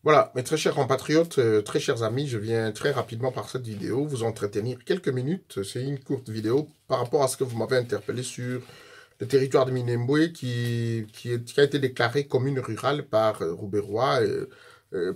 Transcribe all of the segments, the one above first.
Voilà, mes très chers compatriotes, très chers amis, je viens très rapidement par cette vidéo vous entretenir quelques minutes. C'est une courte vidéo par rapport à ce que vous m'avez interpellé sur le territoire de Minembwe qui a été déclaré commune rurale par Roubaix-Roy,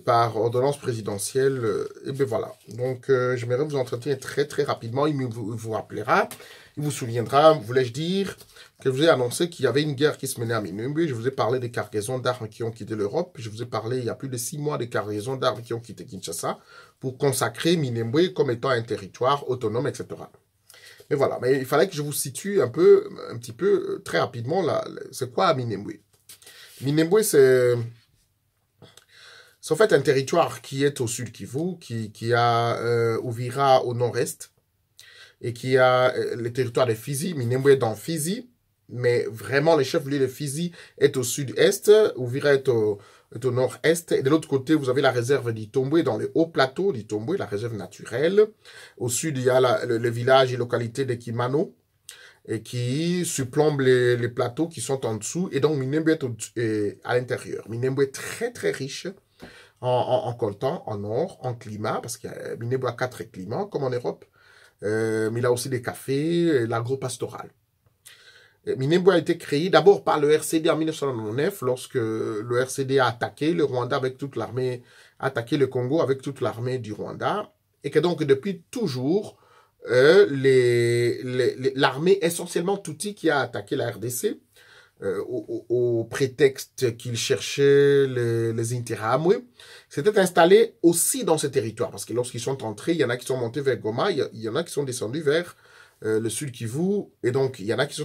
par ordonnance présidentielle. Et bien voilà, donc j'aimerais vous entretenir très rapidement. Il vous rappellera, il vous souviendra, voulais-je dire, que je vous ai annoncé qu'il y avait une guerre qui se menait à Minembwe. Je vous ai parlé des cargaisons d'armes qui ont quitté l'Europe. Je vous ai parlé il y a plus de 6 mois des cargaisons d'armes qui ont quitté Kinshasa pour consacrer Minembwe comme étant un territoire autonome, etc. Mais voilà, mais il fallait que je vous situe un petit peu, très rapidement, là, c'est quoi Minembwe? Minembwe, c'est en fait un territoire qui est au sud Kivu, qui a Uvira au nord-est, et qui a le territoire de Fizi. Minembwe est dans Fizi, mais vraiment le chef-lieu de Fizi est au sud-est, Uvira est au nord-est, et de l'autre côté, vous avez la réserve d'Itombwe dans les hauts plateaux d'Itombwe, la réserve naturelle. Au sud, il y a le village et localité de Kimano, et qui surplombe les plateaux qui sont en dessous, et donc Minembwe est à l'intérieur. Minembwe est très riche en coltan, en or, en climat, parce que Minembwe a 4 climats, comme en Europe, mais il a aussi des cafés, l'agro-pastoral. Minembwe a été créé d'abord par le RCD en 1999, lorsque le RCD a attaqué le Rwanda avec toute l'armée, a attaqué le Congo avec toute l'armée du Rwanda, et que donc depuis toujours, l'armée essentiellement Tutsi qui a attaqué la RDC, au prétexte qu'ils cherchaient les Interahamwe, s'était installé aussi dans ce territoire, parce que lorsqu'ils sont entrés, il y en a qui sont montés vers Goma, il y en a qui sont descendus vers le sud Kivu, et donc il y en a qui se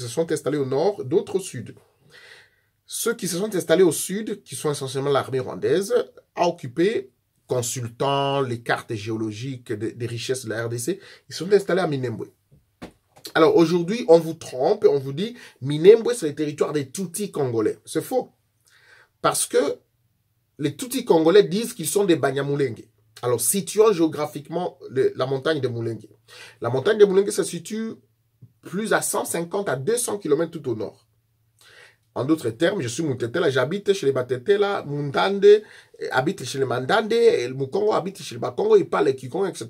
sont installés au nord, d'autres au sud. Ceux qui se sont installés au sud, qui sont essentiellement l'armée rwandaise, a occupé, consultant les cartes géologiques des richesses de la RDC, ils sont installés à Minembwe. Alors aujourd'hui, on vous trompe et on vous dit Minembwe, c'est le territoire des Tutsis congolais. C'est faux. Parce que les Tutsis congolais disent qu'ils sont des Banyamulenge. Alors, situons géographiquement la montagne de Mulenge. La montagne de Mulenge se situe plus à 150 à 200 km tout au nord. En d'autres termes, je suis Mutetela, j'habite chez les Batetela, Mundande habite chez les Mandande, et le Mukongo habite chez les Bakongo, il parle les Kikongo, etc.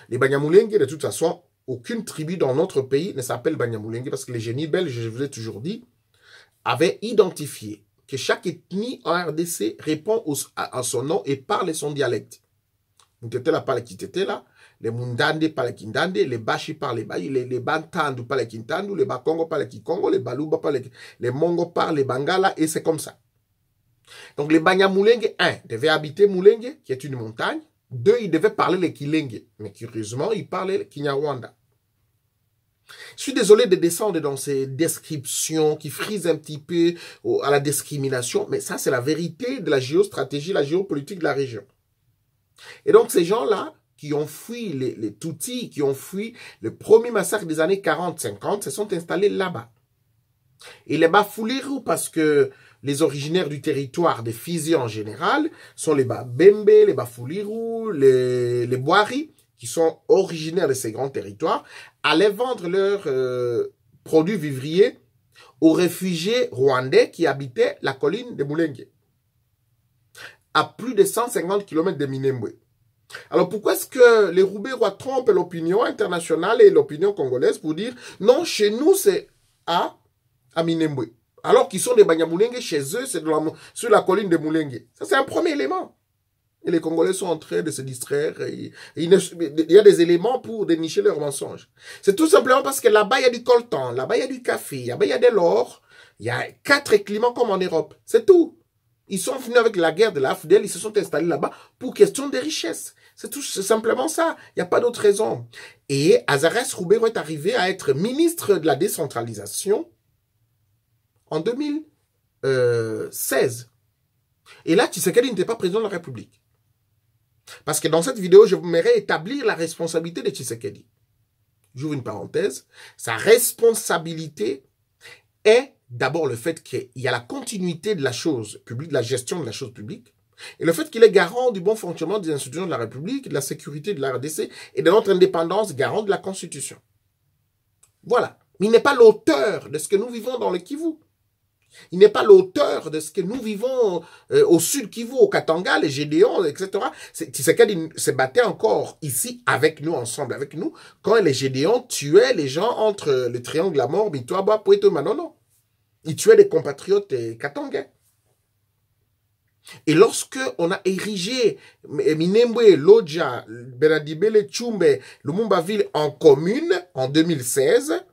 Les Banyamulenge, de toute façon, aucune tribu dans notre pays ne s'appelle Banyamulenge parce que les génies belges, je vous ai toujours dit, avaient identifié que chaque ethnie en RDC répond à son nom et parle son dialecte. Mutetela parle Kitetela, les Mundande parlent Kindande, les Bashi parlent les Bayi, les Bantandu parlent Kintandu, les Bakongo parlent Kikongo, les Baluba parlent les Mongo parlent les Bangala, et c'est comme ça. Donc les Banyamulenge, 1, devaient habiter Mulenge, qui est une montagne. 2, ils devaient parler les Kilenge. Mais curieusement, ils parlaient le Kinyarwanda. Je suis désolé de descendre dans ces descriptions qui frisent un petit peu à la discrimination, mais ça, c'est la vérité de la géostratégie, la géopolitique de la région. Et donc, ces gens-là, qui ont fui les Tutsis, qui ont fui le premier massacre des années 40-50, se sont installés là-bas. Et les Bafouliru, parce que les originaires du territoire des Fizi en général sont les Babembe, les Bafouliru, les Boari, qui sont originaires de ces grands territoires, allaient vendre leurs produits vivriers aux réfugiés rwandais qui habitaient la colline de Mulenge, à plus de 150 km de Minembwe. Alors pourquoi est-ce que les Roubaix-Rois trompent l'opinion internationale et l'opinion congolaise pour dire non, chez nous c'est à Minembwe, alors qu'ils sont des Banyamulenge, chez eux c'est sur la colline de Mulenge. Ça c'est un premier élément. Et les Congolais sont en train de se distraire. Il y a des éléments pour dénicher leurs mensonges. C'est tout simplement parce que là-bas, il y a du coltan, là-bas, il y a du café, là-bas, il y a de l'or. Il y a 4 climats comme en Europe. C'est tout. Ils sont venus avec la guerre de l'AFDEL, ils se sont installés là-bas pour question de richesse. C'est simplement ça. Il n'y a pas d'autre raison. Et Azarès Roubaix est arrivé à être ministre de la décentralisation en 2016. Et là, Tshisekedi n'était pas président de la République. Parce que dans cette vidéo, je voudrais établir la responsabilité de Tshisekedi. J'ouvre une parenthèse. Sa responsabilité est d'abord le fait qu'il y a la continuité de la chose publique, de la gestion de la chose publique, et le fait qu'il est garant du bon fonctionnement des institutions de la République, de la sécurité de la RDC et de notre indépendance, garant de la Constitution. Voilà. Mais il n'est pas l'auteur de ce que nous vivons dans le Kivu. Il n'est pas l'auteur de ce que nous vivons au sud Kivu, au Katanga, les Gédéons, etc. Tshisekedi se battait encore ici avec nous, ensemble avec nous, quand les Gédéons tuaient les gens entre le triangle de la mort, Bitoaba, Poeto, Manono. Ils tuaient des compatriotes katangais. Et lorsque on a érigé Minembwe, Lodja, Benadibele, Tchumbe, Lumumba-Ville en commune en 2016,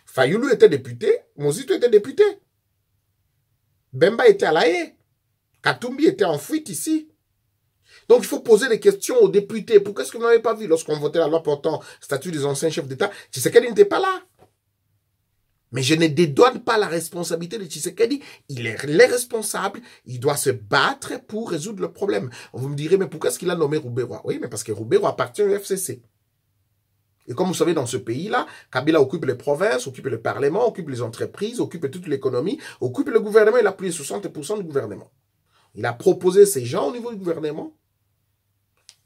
Fayulu était député, Mozitu était député. Bemba était à La Haye. Katumbi était en fuite ici. Donc, il faut poser des questions aux députés. Pourquoi est-ce que vous n'avez pas vu lorsqu'on votait la loi portant statut des anciens chefs d'État? Tshisekedi n'était pas là. Mais je ne dédouane pas la responsabilité de Tshisekedi. Il est responsable. Il doit se battre pour résoudre le problème. Vous me direz, mais pourquoi est-ce qu'il a nommé Rouberois? Oui, mais parce que Rouberois appartient au FCC. Et comme vous savez, dans ce pays-là, Kabila occupe les provinces, occupe le Parlement, occupe les entreprises, occupe toute l'économie, occupe le gouvernement. Il a plus de 60% du gouvernement. Il a proposé ces gens au niveau du gouvernement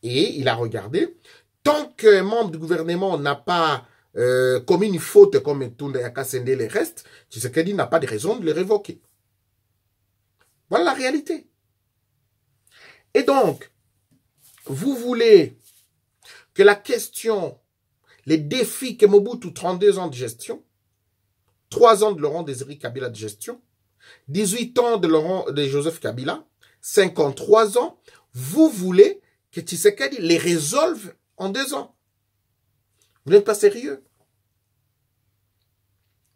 et il a regardé. Tant qu'un membre du gouvernement n'a pas commis une faute comme Tunda Yakasende les restes, Tshisekedi n'a pas de raison de les révoquer. Voilà la réalité. Et donc, vous voulez que la question... Les défis que Mobutu, 32 ans de gestion, 3 ans de Laurent Désiré Kabila de gestion, 18 ans de Joseph Kabila, 53 ans, vous voulez que Tshisekedi les résolve en 2 ans. Vous n'êtes pas sérieux.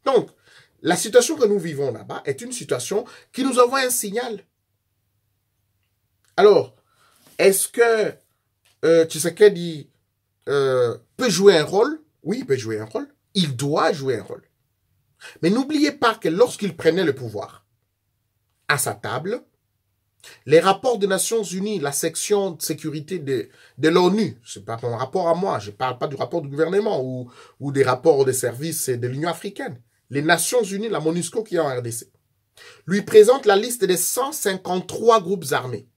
Donc, la situation que nous vivons là-bas est une situation qui nous envoie un signal. Alors, est-ce que Tshisekedi peut jouer un rôle? Oui, il peut jouer un rôle. Il doit jouer un rôle. Mais n'oubliez pas que lorsqu'il prenait le pouvoir, à sa table, les rapports des Nations Unies, la section de sécurité de l'ONU, ce n'est pas mon rapport à moi, je ne parle pas du rapport du gouvernement ou des rapports des services de l'Union africaine. Les Nations Unies, la MONUSCO qui est en RDC, lui présente la liste des 153 groupes armés.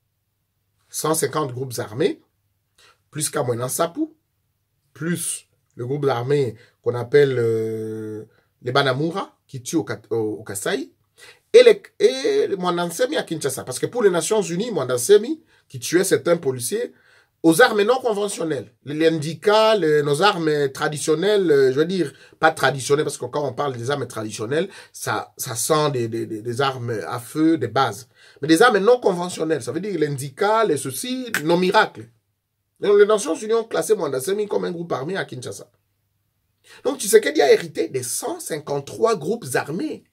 150 groupes armés, plus Kamwena Nsapu, plus le groupe d'armée qu'on appelle les Banamura, qui tuent au Kasaï, et les Mwandansemi à Kinshasa. Parce que pour les Nations Unies, Mwandansemi, qui tuait certains policiers, aux armes non conventionnelles, les Ndika, nos armes traditionnelles, je veux dire, pas traditionnelles, parce que quand on parle des armes traditionnelles, ça sent des armes à feu, des bases. Mais des armes non conventionnelles, ça veut dire les Ndika, les ceci, nos miracles. Les Nations Unies ont classé Mwandansemi comme un groupe armé à Kinshasa. Donc Tshisekedi a hérité des 153 groupes armés.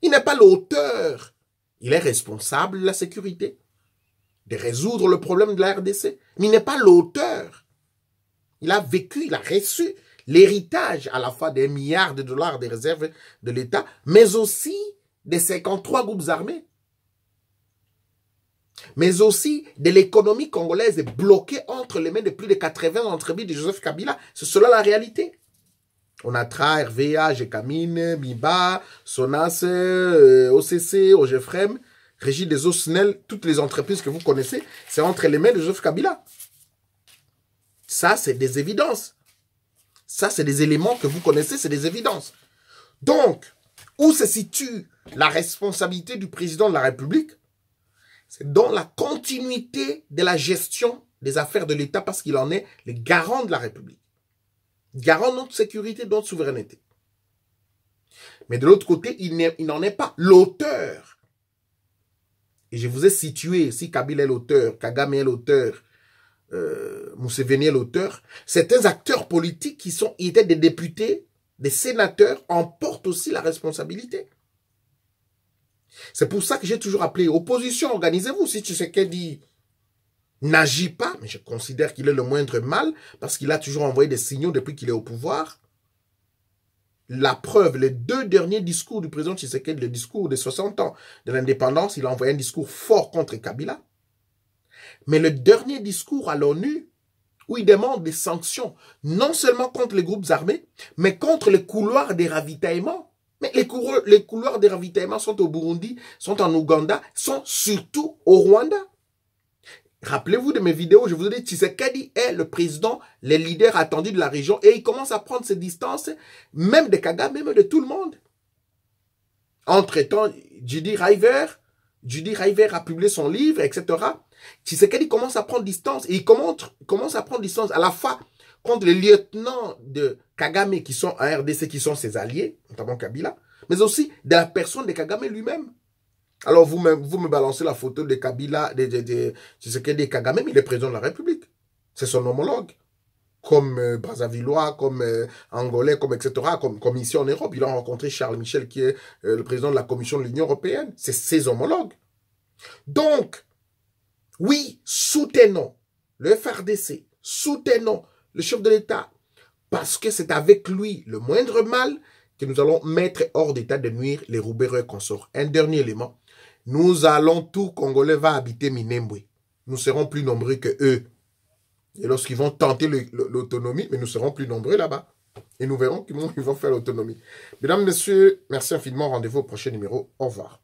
Il n'est pas l'auteur. Il est responsable de la sécurité, de résoudre le problème de la RDC. Mais il n'est pas l'auteur. Il a vécu, il a reçu l'héritage à la fois des milliards de dollars des réserves de l'État, mais aussi des 53 groupes armés. Mais aussi de l'économie congolaise bloquée entre les mains de plus de 80 entreprises de Joseph Kabila. C'est cela la réalité. On a TRA, RVA, GECAMINE, MIBA, SONAS, OCC, OGEFREM, Régie des eaux SNEL, toutes les entreprises que vous connaissez, c'est entre les mains de Joseph Kabila. Ça, c'est des évidences. Ça, c'est des éléments que vous connaissez, c'est des évidences. Donc, où se situe la responsabilité du président de la République? C'est dans la continuité de la gestion des affaires de l'État parce qu'il en est le garant de la République. Garant de notre sécurité, de notre souveraineté. Mais de l'autre côté, il n'en est pas l'auteur. Et je vous ai situé, si Kabila est l'auteur, Kagame est l'auteur, Museveni est l'auteur, certains acteurs politiques qui étaient des députés, des sénateurs, en portent aussi la responsabilité. C'est pour ça que j'ai toujours appelé opposition, organisez-vous. Si Tshisekedi n'agit pas, mais je considère qu'il est le moindre mal, parce qu'il a toujours envoyé des signaux depuis qu'il est au pouvoir. La preuve, les 2 derniers discours du président Tshisekedi, le discours des 60 ans de l'indépendance, il a envoyé un discours fort contre Kabila. Mais le dernier discours à l'ONU, où il demande des sanctions, non seulement contre les groupes armés, mais contre les couloirs des ravitaillements. Mais les couloirs des ravitaillements sont au Burundi, sont en Ouganda, sont surtout au Rwanda. Rappelez-vous de mes vidéos, je vous ai dit, Tshisekedi est le président, le leader attendu de la région, et il commence à prendre ses distances, même de Kagame, même de tout le monde. Entre-temps, Judy River a publié son livre, etc. Tshisekedi commence à prendre distance. Et il commence à prendre distance à la fois contre les lieutenants de Kagame qui sont en RDC, qui sont ses alliés, notamment Kabila, mais aussi de la personne de Kagame lui-même. Alors vous me balancez la photo de Kabila, de Tshisekedi et Kagame, mais il est président de la République. C'est son homologue. Comme Brazzavillois, comme Angolais, comme etc., comme ici en Europe. Il a rencontré Charles Michel, qui est le président de la Commission de l'Union européenne. C'est ses homologues. Donc, oui, soutenons le FRDC, soutenons le chef de l'État, parce que c'est avec lui le moindre mal que nous allons mettre hors d'état de nuire les Roubaix consorts. Un dernier élément, nous allons, tout Congolais va habiter Minembwe. Nous serons plus nombreux que eux. Et lorsqu'ils vont tenter l'autonomie, mais nous serons plus nombreux là-bas. Et nous verrons comment ils vont faire l'autonomie. Mesdames, messieurs, merci infiniment. Rendez-vous au prochain numéro. Au revoir.